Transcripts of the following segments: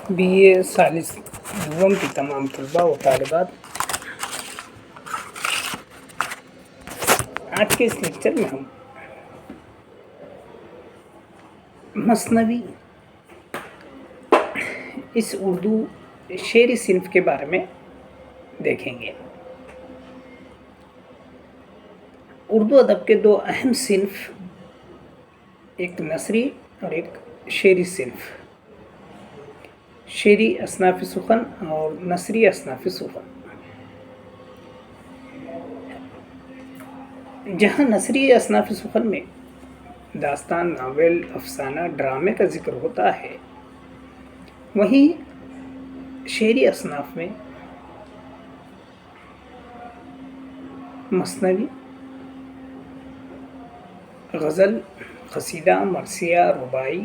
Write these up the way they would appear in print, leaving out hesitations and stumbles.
Be اے ثالث دوم کی تمام طلباء و طالبات، آج کے اس لیکچر میں ہم مثنوی اس اردو شعری صنف کے بارے میں دیکھیں گے۔ اردو ادب کے دو اہم صنف، ایک نثری اور ایک شعری صنف، شعری اصناف سخن اور نثری اصناف سخن۔ جہاں نثری اصناف سخن میں داستان، ناول، افسانہ، ڈرامے کا ذکر ہوتا ہے، وہیں شعری اصناف میں مثنوی، غزل، قصیدہ، مرثیہ، رباعی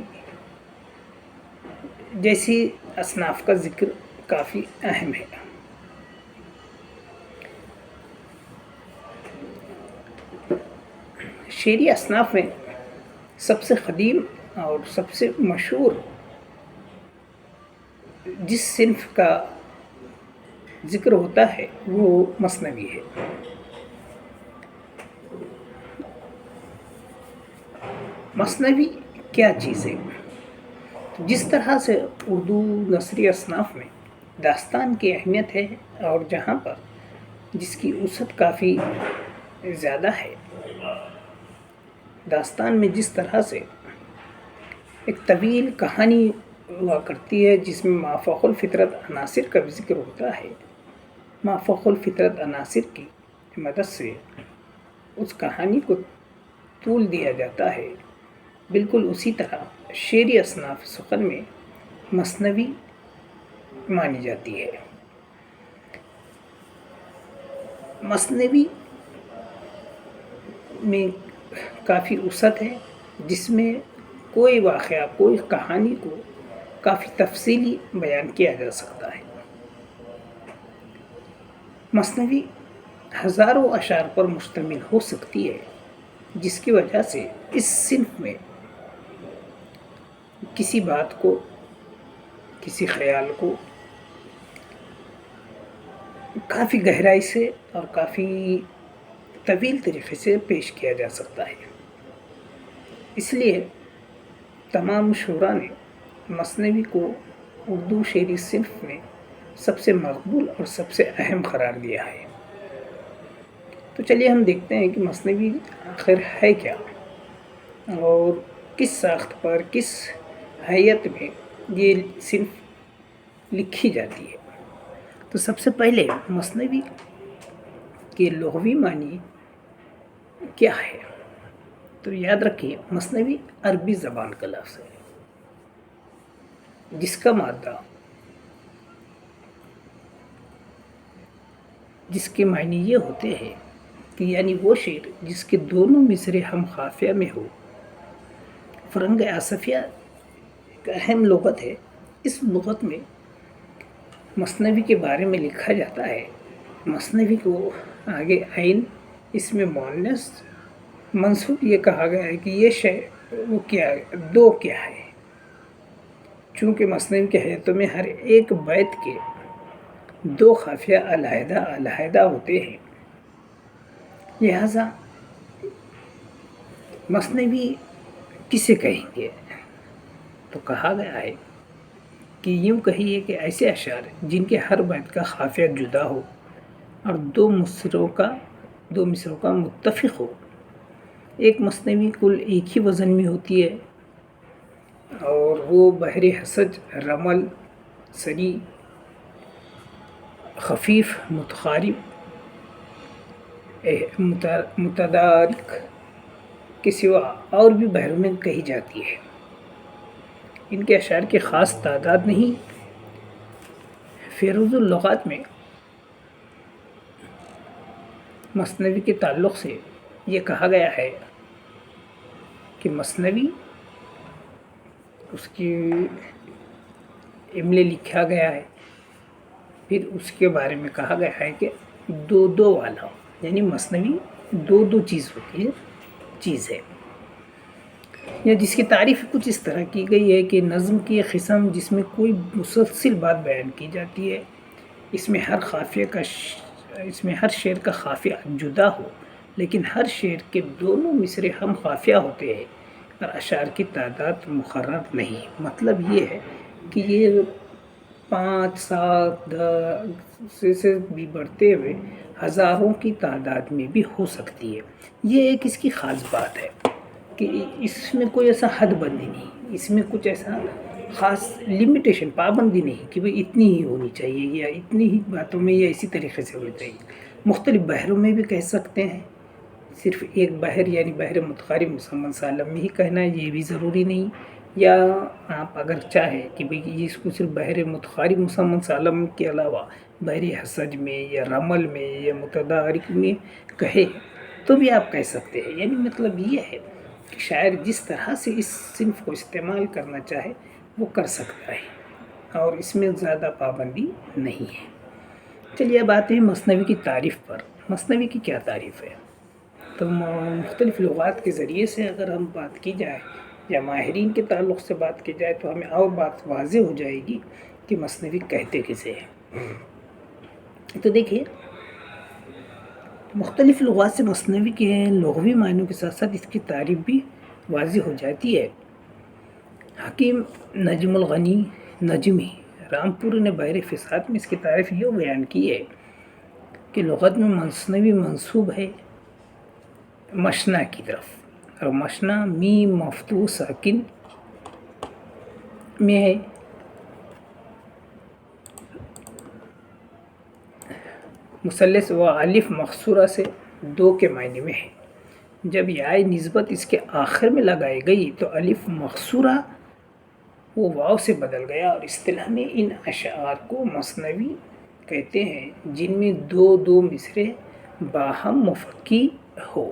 جیسی اصناف کا ذکر کافی اہم ہے۔ شعری اصناف میں سب سے قدیم اور سب سے مشہور جس صنف کا ذکر ہوتا ہے وہ مثنوی ہے۔ مثنوی کیا چیز ہے؟ جس طرح سے اردو نثری اصناف میں داستان کی اہمیت ہے اور جہاں پر جس کی وسعت کافی زیادہ ہے، داستان میں جس طرح سے ایک طویل کہانی ہوا کرتی ہے جس میں مافوق الفطرت عناصر کا بھی ذکر ہوتا ہے، مافوق الفطرت عناصر کی مدد سے اس کہانی کو طول دیا جاتا ہے، بالکل اسی طرح شعری اصناف سخن میں مثنوی مانی جاتی ہے۔ مثنوی میں کافی وسعت ہے، جس میں کوئی واقعہ، کوئی کہانی کو کافی تفصیلی بیان کیا جا سکتا ہے۔ مثنوی ہزاروں اشعار پر مشتمل ہو سکتی ہے، جس کی وجہ سے اس صنف میں کسی بات کو، کسی خیال کو کافی گہرائی سے اور کافی طویل طریقے سے پیش کیا جا سکتا ہے۔ اس لیے تمام شعراء نے مثنوی کو اردو شعری صنف میں سب سے مقبول اور سب سے اہم قرار دیا ہے۔ تو چلیے ہم دیکھتے ہیں کہ مثنوی آخر ہے کیا اور کس ساخت پر، کس حیت میں یہ صنف لکھی جاتی ہے۔ تو سب سے پہلے مثنوی کے لغوی معنی کیا ہے؟ تو یاد رکھیے، مثنوی عربی زبان کا لفظ ہے، جس کا مادہ، جس کے معنی یہ ہوتے ہیں کہ یعنی وہ شعر جس کے دونوں مصرے ہم قافیہ میں ہو۔ فرنگ آصفیہ ایک اہم لغت ہے، اس لغت میں مثنوی کے بارے میں لکھا جاتا ہے۔ مثنوی کو آگے عین، اس میں مؤنث منصوب یہ کہا گیا ہے کہ یہ شے وہ کیا ہے، دو کیا ہے، چونکہ مثنوی کے حیتوں میں ہر ایک بیت کے دو قافیہ علیحدہ علیحدہ ہوتے ہیں، لہذا مثنوی کسے کہیں گے؟ تو کہا گیا ہے کہ یوں کہیے کہ ایسے اشعار جن کے ہر بیت کا قافیہ جدا ہو اور دو مصروں کا متفق ہو۔ ایک مثنوی کل ایک ہی وزن میں ہوتی ہے اور وہ بحر حسج، رمل، سری، خفیف، متقارب، متدارک کے سوا اور بھی بحروں میں کہی جاتی ہے۔ ان کے اشعار کی خاص تعداد نہیں۔ فیروز اللغات میں مثنوی کے تعلق سے یہ کہا گیا ہے کہ مثنوی، اس کی املے لکھا گیا ہے، پھر اس کے بارے میں کہا گیا ہے کہ دو دو والا، یعنی مثنوی دو دو چیز ہوتی ہے، چیز ہے۔ یا جس کی تعریف کچھ اس طرح کی گئی ہے کہ نظم کی قسم جس میں کوئی مسلسل بات بیان کی جاتی ہے، اس میں ہر شعر کا قافیہ جدا ہو، لیکن ہر شعر کے دونوں مصرے ہم قافیہ ہوتے ہیں اور اشعار کی تعداد مقرر نہیں۔ مطلب یہ ہے کہ یہ 5 7 10 سے بھی بڑھتے ہوئے ہزاروں کی تعداد میں بھی ہو سکتی ہے۔ یہ ایک اس کی خاص بات ہے کہ اس میں کوئی ایسا حد بندی نہیں، اس میں کچھ ایسا خاص لمیٹیشن پابندی نہیں کہ بھئی اتنی ہی ہونی چاہیے یا اتنی ہی باتوں میں یا اسی طریقے سے ہونی چاہیے۔ مختلف بحروں میں بھی کہہ سکتے ہیں، صرف ایک بحر یعنی بحر متقارب مسمن سالم میں ہی کہنا ہے یہ بھی ضروری نہیں، یا آپ اگر چاہیں کہ بھئی اس کو صرف بحر متقارب مسمن سالم کے علاوہ بحر حسج میں یا رمل میں یا متدارک میں کہے تو بھی آپ کہہ سکتے ہیں۔ یعنی مطلب یہ ہے کہ شاعر جس طرح سے اس صنف کو استعمال کرنا چاہے وہ کر سکتا ہے اور اس میں زیادہ پابندی نہیں ہے۔ چلیے اب آتے ہیں مثنوی کی تعریف پر۔ مثنوی کی کیا تعریف ہے؟ تو مختلف لغات کے ذریعے سے اگر ہم بات کی جائے یا ماہرین کے تعلق سے بات کی جائے تو ہمیں اور بات واضح ہو جائے گی کہ مثنوی کہتے کسے ہیں۔ تو دیکھیے مختلف لغات سے مثنوی کے لغوی معنوں کے ساتھ ساتھ اس کی تعریف بھی واضح ہو جاتی ہے۔ حکیم نجم الغنی نجمی رامپور نے بحر فساد میں اس کی تعریف یہ بیان کی ہے کہ لغت میں مثنوی منسوب ہے مشنا کی طرف، اور مشنا میم مفتوح ساکن میں ہے، مثلث و الف مقصورہ سے 2 کے معنی میں ہے۔ جب یائے نسبت اس کے آخر میں لگائی گئی تو الف مقصورہ وہ واو سے بدل گیا، اور اصطلاح میں ان اشعار کو مثنوی کہتے ہیں جن میں 2 مصرے باہم مفکی ہو۔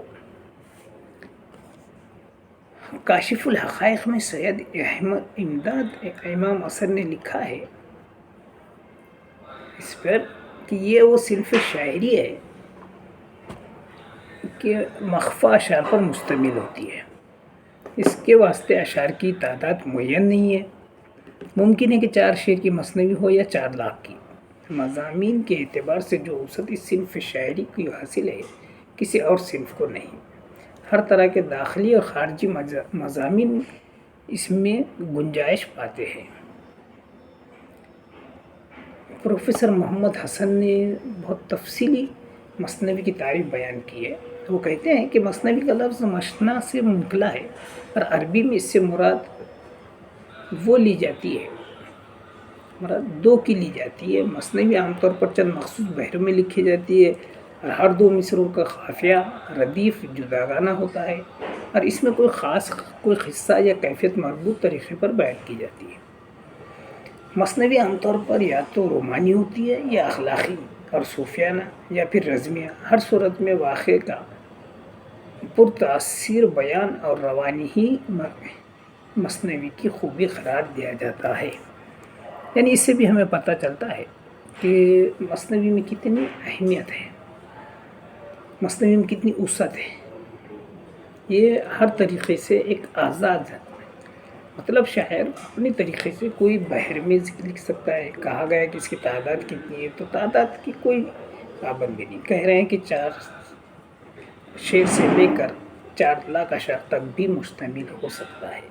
کاشف الحقائق میں سید احمد امداد امام اثر نے لکھا ہے اس پر کہ یہ وہ صنف شاعری ہے کہ مخفی اشعار پر مشتمل ہوتی ہے۔ اس کے واسطے اشعار کی تعداد معین نہیں ہے، ممکن ہے کہ 4 شعر کی مثنوی ہو یا 4 لاکھ کی۔ مضامین کے اعتبار سے جو وسعت اس صنف شاعری کی حاصل ہے کسی اور صنف کو نہیں۔ ہر طرح کے داخلی اور خارجی مضامین اس میں گنجائش پاتے ہیں۔ پروفیسر محمد حسن نے بہت تفصیلی مثنوی کی تعریف بیان کی ہے۔ وہ کہتے ہیں کہ مثنوی کا لفظ مشنا سے نکلا ہے اور عربی میں اس سے مراد وہ لی جاتی ہے، مراد 2 کی لی جاتی ہے۔ مثنوی عام طور پر چند مخصوص بحروں میں لکھی جاتی ہے اور ہر 2 مصروں کا قافیہ ردیف جداگانہ ہوتا ہے، اور اس میں کوئی قصہ یا کیفیت مربوط طریقے پر بیان کی جاتی ہے۔ مثنوی عام طور پر یا تو رومانی ہوتی ہے یا اخلاقی اور صوفیانہ یا پھر رزمیہ، ہر صورت میں واقعے کا پرتاثیر بیان اور روانی ہی مثنوی کی خوبی قرار دیا جاتا ہے۔ یعنی اس سے بھی ہمیں پتہ چلتا ہے کہ مثنوی میں کتنی اہمیت ہے، مثنوی میں کتنی وسعت ہے۔ یہ ہر طریقے سے ایک آزاد ہے، مطلب شاعر اپنی طریقے سے کوئی بحر میں لکھ سکتا ہے۔ کہا گیا کہ اس کی تعداد کتنی ہے تو تعداد کی کوئی پابندی نہیں، کہہ رہے ہیں کہ 4 شعر سے لے کر 4 لاکھ اشعار تک بھی مشتمل ہو سکتا ہے۔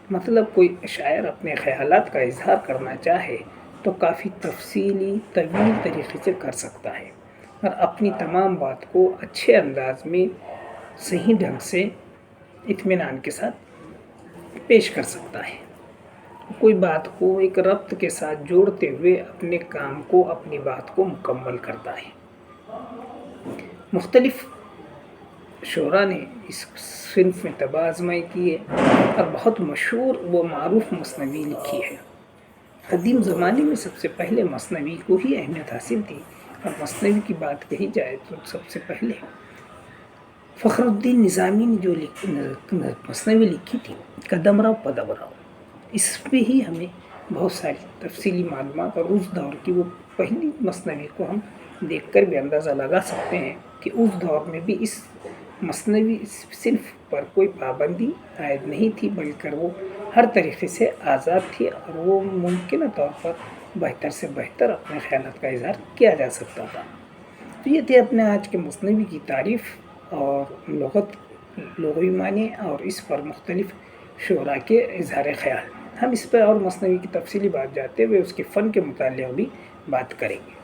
مطلب کوئی شاعر اپنے خیالات کا اظہار کرنا چاہے تو کافی تفصیلی طویل طریقے سے کر سکتا ہے اور اپنی تمام بات کو اچھے انداز میں صحیح ڈھنگ سے اطمینان کے ساتھ پیش کر سکتا ہے۔ کوئی بات کو ایک ربط کے ساتھ جوڑتے ہوئے اپنے کام کو اپنی بات کو مکمل کرتا ہے۔ مختلف شعراء نے اس صنف میں طبع آزمائی کی ہے اور بہت مشہور و معروف مثنوی لکھی ہے۔ قدیم زمانے میں سب سے پہلے مثنوی کو ہی اہمیت حاصل تھی، اور مثنوی کی بات کہی جائے تو سب سے پہلے فخر الدین نظامی نے جو مثنوی لکھی تھی قدم راؤ پدم راؤ، اس پہ ہی ہمیں بہت ساری تفصیلی معلومات اور اس دور کی وہ پہلی مثنوی کو ہم دیکھ کر بھی اندازہ لگا سکتے ہیں کہ اس دور میں بھی اس مثنوی صنف پر کوئی پابندی عائد نہیں تھی، بلکہ وہ ہر طریقے سے آزاد تھی اور وہ ممکنہ طور پر بہتر سے بہتر اپنے خیالات کا اظہار کیا جا سکتا تھا۔ تو یہ تھے اپنے آج کے مثنوی کی تعریف اور لغوی معنی اور اس پر مختلف شعراء کے اظہار خیال۔ ہم اس پر اور مثنوی کی تفصیلی بات جانتے ہوئے اس کے فن کے متعلق بھی بات کریں گے۔